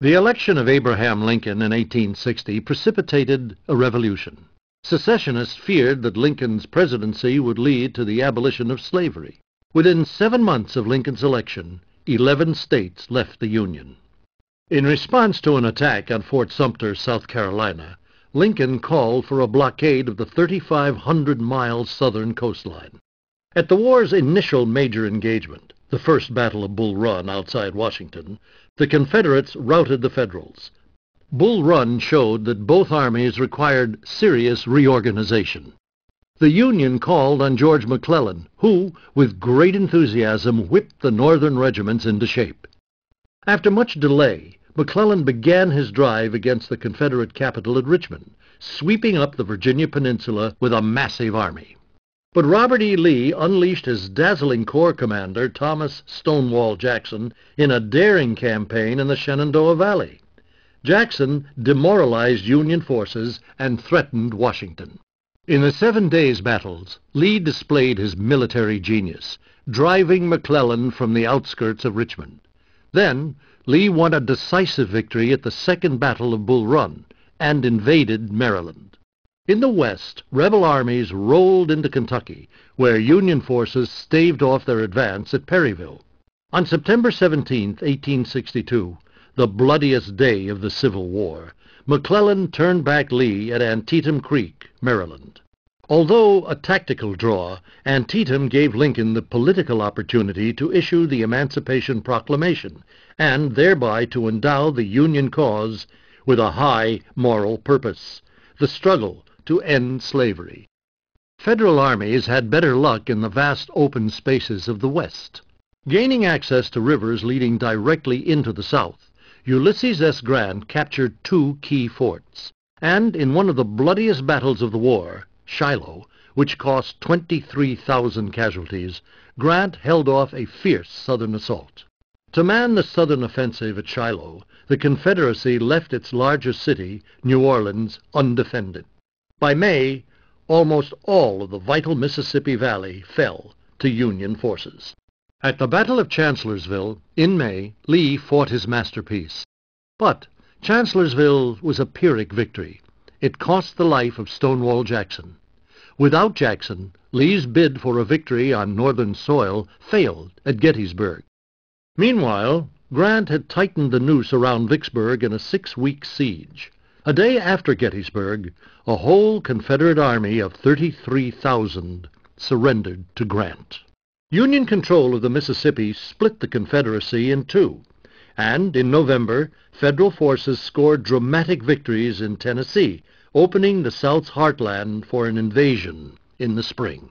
The election of Abraham Lincoln in 1860 precipitated a revolution. Secessionists feared that Lincoln's presidency would lead to the abolition of slavery. Within 7 months of Lincoln's election, 11 states left the Union. In response to an attack on Fort Sumter, South Carolina, Lincoln called for a blockade of the 3,500-mile southern coastline. At the war's initial major engagement, the First Battle of Bull Run outside Washington, the Confederates routed the Federals. Bull Run showed that both armies required serious reorganization. The Union called on George McClellan, who, with great enthusiasm, whipped the northern regiments into shape. After much delay, McClellan began his drive against the Confederate capital at Richmond, sweeping up the Virginia Peninsula with a massive army. But Robert E. Lee unleashed his dazzling corps commander, Thomas Stonewall Jackson, in a daring campaign in the Shenandoah Valley. Jackson demoralized Union forces and threatened Washington. In the 7 days' battles, Lee displayed his military genius, driving McClellan from the outskirts of Richmond. Then, Lee won a decisive victory at the Second Battle of Bull Run and invaded Maryland. In the west, rebel armies rolled into Kentucky, where Union forces staved off their advance at Perryville. On September 17, 1862, the bloodiest day of the Civil War, McClellan turned back Lee at Antietam Creek, Maryland. Although a tactical draw, Antietam gave Lincoln the political opportunity to issue the Emancipation Proclamation, and thereby to endow the Union cause with a high moral purpose, the struggle to end slavery. Federal armies had better luck in the vast open spaces of the West. Gaining access to rivers leading directly into the South, Ulysses S. Grant captured 2 key forts, and in one of the bloodiest battles of the war, Shiloh, which cost 23,000 casualties, Grant held off a fierce Southern assault. To man the Southern offensive at Shiloh, the Confederacy left its largest city, New Orleans, undefended. By May, almost all of the vital Mississippi Valley fell to Union forces. At the Battle of Chancellorsville, in May, Lee fought his masterpiece. But Chancellorsville was a Pyrrhic victory. It cost the life of Stonewall Jackson. Without Jackson, Lee's bid for a victory on Northern soil failed at Gettysburg. Meanwhile, Grant had tightened the noose around Vicksburg in a 6-week siege. A day after Gettysburg, a whole Confederate army of 33,000 surrendered to Grant. Union control of the Mississippi split the Confederacy in 2, and in November, Federal forces scored dramatic victories in Tennessee, opening the South's heartland for an invasion in the spring.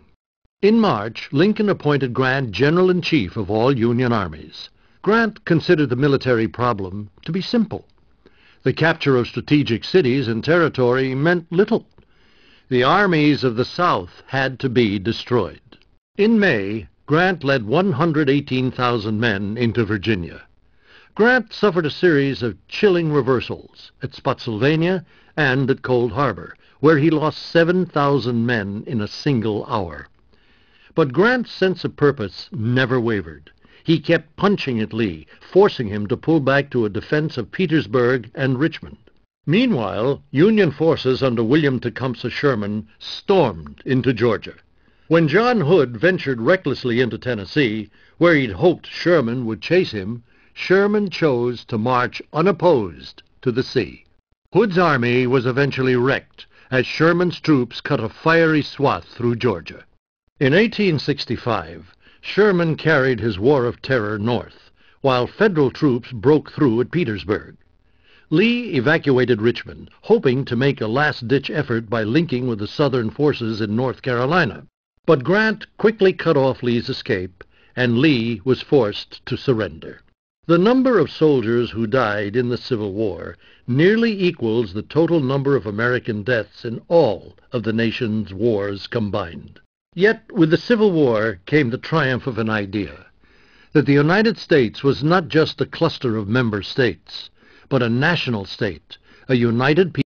In March, Lincoln appointed Grant General-in-Chief of all Union armies. Grant considered the military problem to be simple. The capture of strategic cities and territory meant little. The armies of the South had to be destroyed. In May, Grant led 118,000 men into Virginia. Grant suffered a series of chilling reversals at Spotsylvania and at Cold Harbor, where he lost 7,000 men in a single hour. But Grant's sense of purpose never wavered. He kept punching at Lee, forcing him to pull back to a defense of Petersburg and Richmond. Meanwhile, Union forces under William Tecumseh Sherman stormed into Georgia. When John Hood ventured recklessly into Tennessee, where he'd hoped Sherman would chase him, Sherman chose to march unopposed to the sea. Hood's army was eventually wrecked as Sherman's troops cut a fiery swath through Georgia. In 1865, Sherman carried his War of Terror north, while Federal troops broke through at Petersburg. Lee evacuated Richmond, hoping to make a last-ditch effort by linking with the Southern forces in North Carolina. But Grant quickly cut off Lee's escape, and Lee was forced to surrender. The number of soldiers who died in the Civil War nearly equals the total number of American deaths in all of the nation's wars combined. Yet with the Civil War came the triumph of an idea, that the United States was not just a cluster of member states, but a national state, a united people.